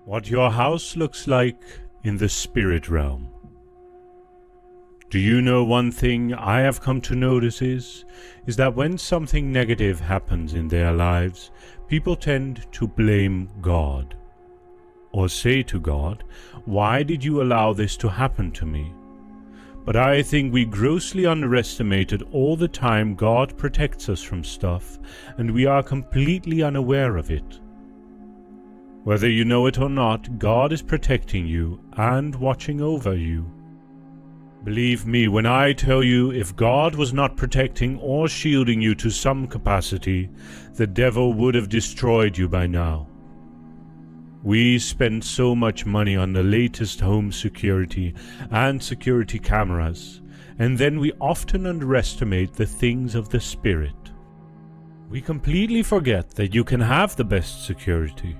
What your house looks like in the spirit realm. Do you know one thing I have come to notice is that when something negative happens in their lives, people tend to blame God. Or say to God, "Why did you allow this to happen to me?" But I think we grossly underestimated all the time God protects us from stuff, and we are completely unaware of it. Whether you know it or not, God is protecting you and watching over you. Believe me when I tell you, if God was not protecting or shielding you to some capacity, the devil would have destroyed you by now. We spend so much money on the latest home security and security cameras, and then we often underestimate the things of the Spirit. We completely forget that you can have the best security.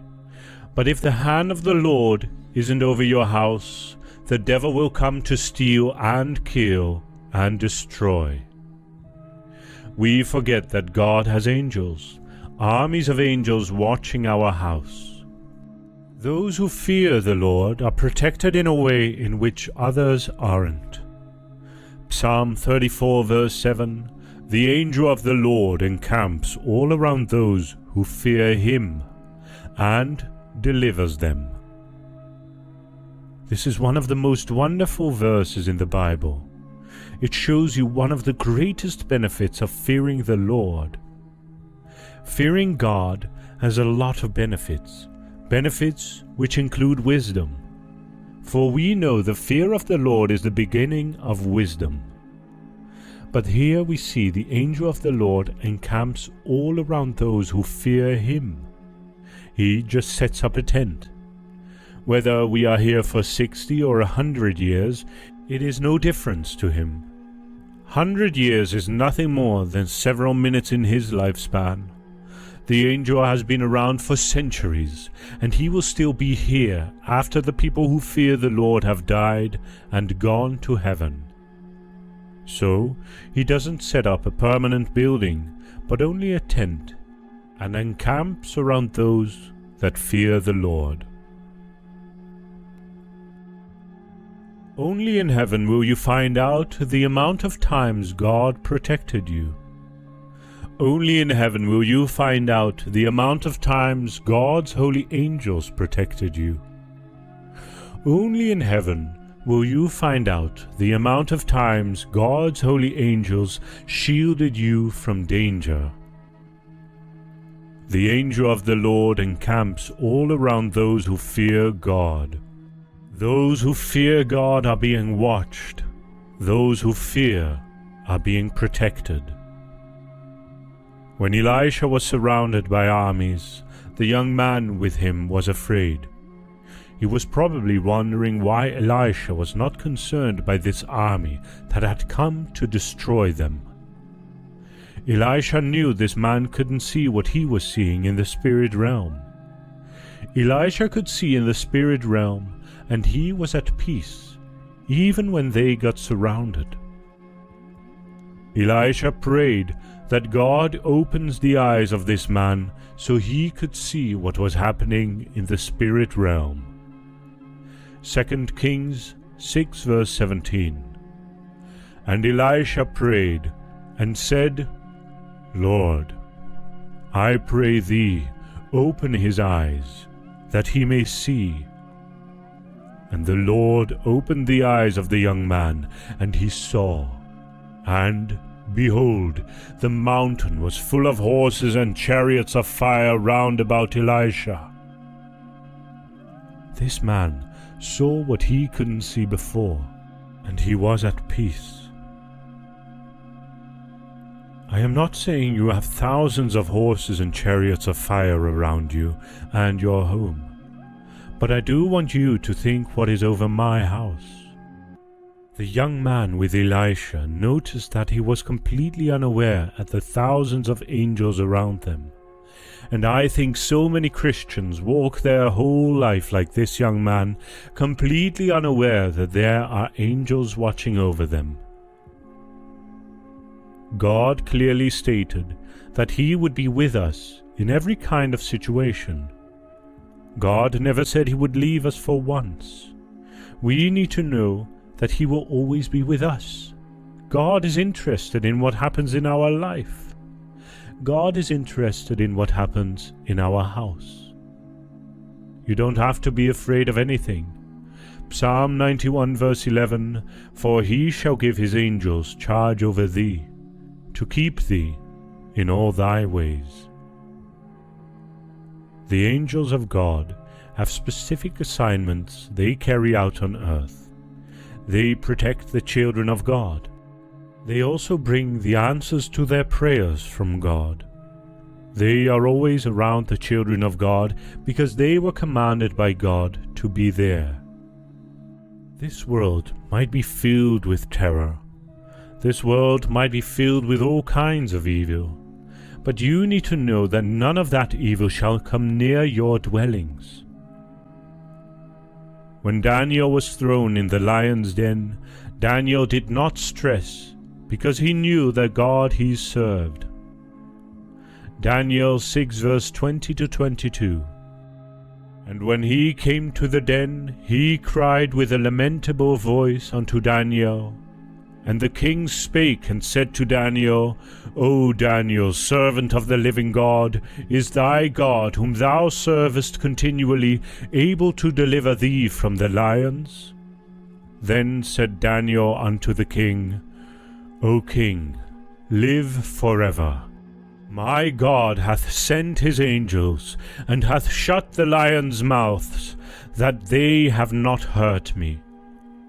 But if the hand of the Lord isn't over your house, the devil will come to steal and kill and destroy. We forget that God has angels, armies of angels watching our house. Those who fear the Lord are protected in a way in which others aren't. Psalm 34 verse 7, "The angel of the Lord encamps all around those who fear him, and delivers them." This is one of the most wonderful verses in the Bible. It shows you one of the greatest benefits of fearing the Lord. Fearing God has a lot of benefits which include wisdom. For we know the fear of the Lord is the beginning of wisdom. But here we see the angel of the Lord encamps all around those who fear him. He just sets up a tent. Whether we are here for 60 or 100 years, it is no difference to him. 100 years is nothing more than several minutes in his lifespan. The angel has been around for centuries, and he will still be here after the people who fear the Lord have died and gone to heaven. So, he doesn't set up a permanent building, but only a tent, and encamps around those that fear the Lord. Only in heaven will you find out the amount of times God protected you. Only in heaven will you find out the amount of times God's holy angels protected you. Only in heaven will you find out the amount of times God's holy angels shielded you from danger. The angel of the Lord encamps all around those who fear God. Those who fear God are being watched. Those who fear are being protected. When Elisha was surrounded by armies, the young man with him was afraid. He was probably wondering why Elisha was not concerned by this army that had come to destroy them. Elisha knew this man couldn't see what he was seeing in the spirit realm. Elisha could see in the spirit realm, and he was at peace, even when they got surrounded. Elisha prayed that God opens the eyes of this man so he could see what was happening in the spirit realm. 2 Kings 6 verse 17. And Elisha prayed and said, "Lord, I pray thee, open his eyes, that he may see." And the Lord opened the eyes of the young man, and he saw. And, behold, the mountain was full of horses and chariots of fire round about Elisha. This man saw what he couldn't see before, and he was at peace. I am not saying you have thousands of horses and chariots of fire around you and your home, but I do want you to think what is over my house. The young man with Elisha noticed that he was completely unaware at the thousands of angels around them, and I think so many Christians walk their whole life like this young man, completely unaware that there are angels watching over them. God clearly stated that he would be with us in every kind of situation. God never said He would leave us for once. We need to know that He will always be with us. God is interested in what happens in our life. God is interested in what happens in our house. You don't have to be afraid of anything. Psalm 91 verse 11, "For He shall give His angels charge over thee, to keep thee in all thy ways." The angels of God have specific assignments they carry out on earth. They protect the children of God. They also bring the answers to their prayers from God. They are always around the children of God because they were commanded by God to be there. This world might be filled with terror. This world might be filled with all kinds of evil. But you need to know that none of that evil shall come near your dwellings. When Daniel was thrown in the lion's den, Daniel did not stress because he knew the God he served. Daniel 6 verse 20 to 22. "And when he came to the den, he cried with a lamentable voice unto Daniel. And the king spake and said to Daniel, O Daniel, servant of the living God, is thy God, whom thou servest continually, able to deliver thee from the lions? Then said Daniel unto the king, O king, live forever. My God hath sent his angels, and hath shut the lions' mouths, that they have not hurt me.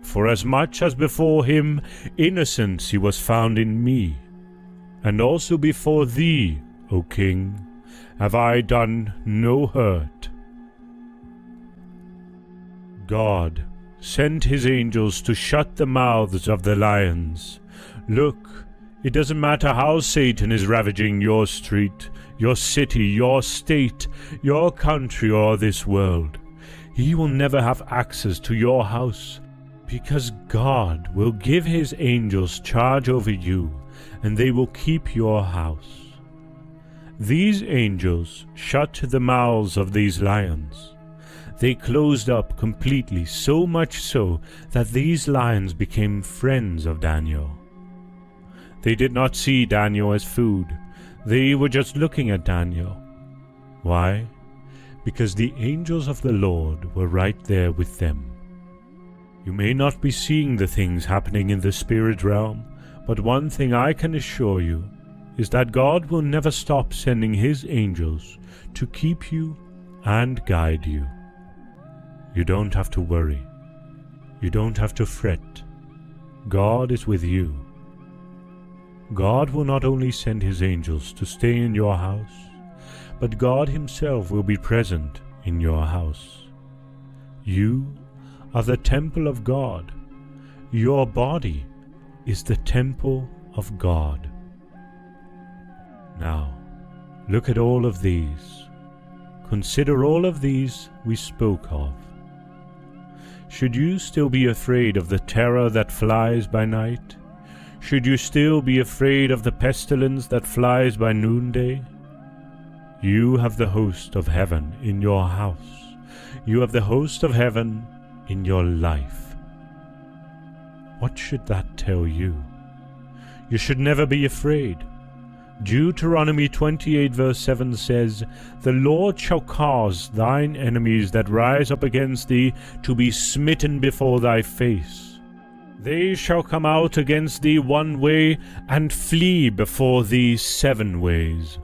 Forasmuch as before him innocency was found in me, and also before thee, O king, have I done no hurt." God sent his angels to shut the mouths of the lions. Look, it doesn't matter how Satan is ravaging your street, your city, your state, your country, or this world. He will never have access to your house, because God will give his angels charge over you, and they will keep your house. These angels shut the mouths of these lions. They closed up completely, so much so that these lions became friends of Daniel. They did not see Daniel as food. They were just looking at Daniel. Why? Because the angels of the Lord were right there with them. You may not be seeing the things happening in the spirit realm, but one thing I can assure you is that God will never stop sending his angels to keep you and guide you. You don't have to worry. You don't have to fret. God is with you. God will not only send his angels to stay in your house, but God himself will be present in your house. You are the temple of God. Your body is the temple of God. Now, look at all of these. Consider all of these we spoke of. Should you still be afraid of the terror that flies by night? Should you still be afraid of the pestilence that flies by noonday? You have the host of heaven in your house. You have the host of heaven in your life. What should that tell you? You should never be afraid. Deuteronomy 28 verse 7 says, "The Lord shall cause thine enemies that rise up against thee to be smitten before thy face. They shall come out against thee one way, and flee before thee 7 ways."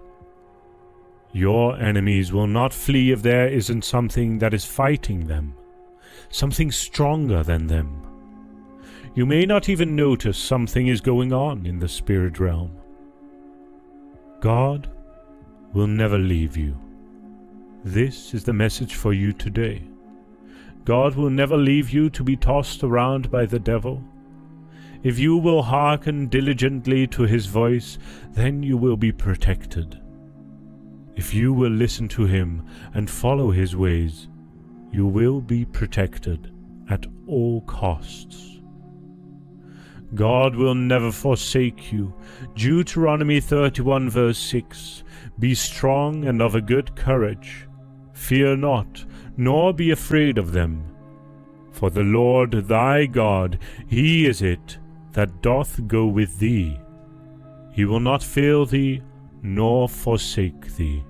Your enemies will not flee if there isn't something that is fighting them, something stronger than them. You may not even notice something is going on in the spirit realm. God will never leave you. This is the message for you today. God will never leave you to be tossed around by the devil. If you will hearken diligently to his voice, then you will be protected. If you will listen to him and follow his ways, you will be protected at all costs. God will never forsake you. Deuteronomy 31 verse 6, "Be strong and of a good courage. Fear not, nor be afraid of them. For the Lord thy God, he is it that doth go with thee. He will not fail thee, nor forsake thee.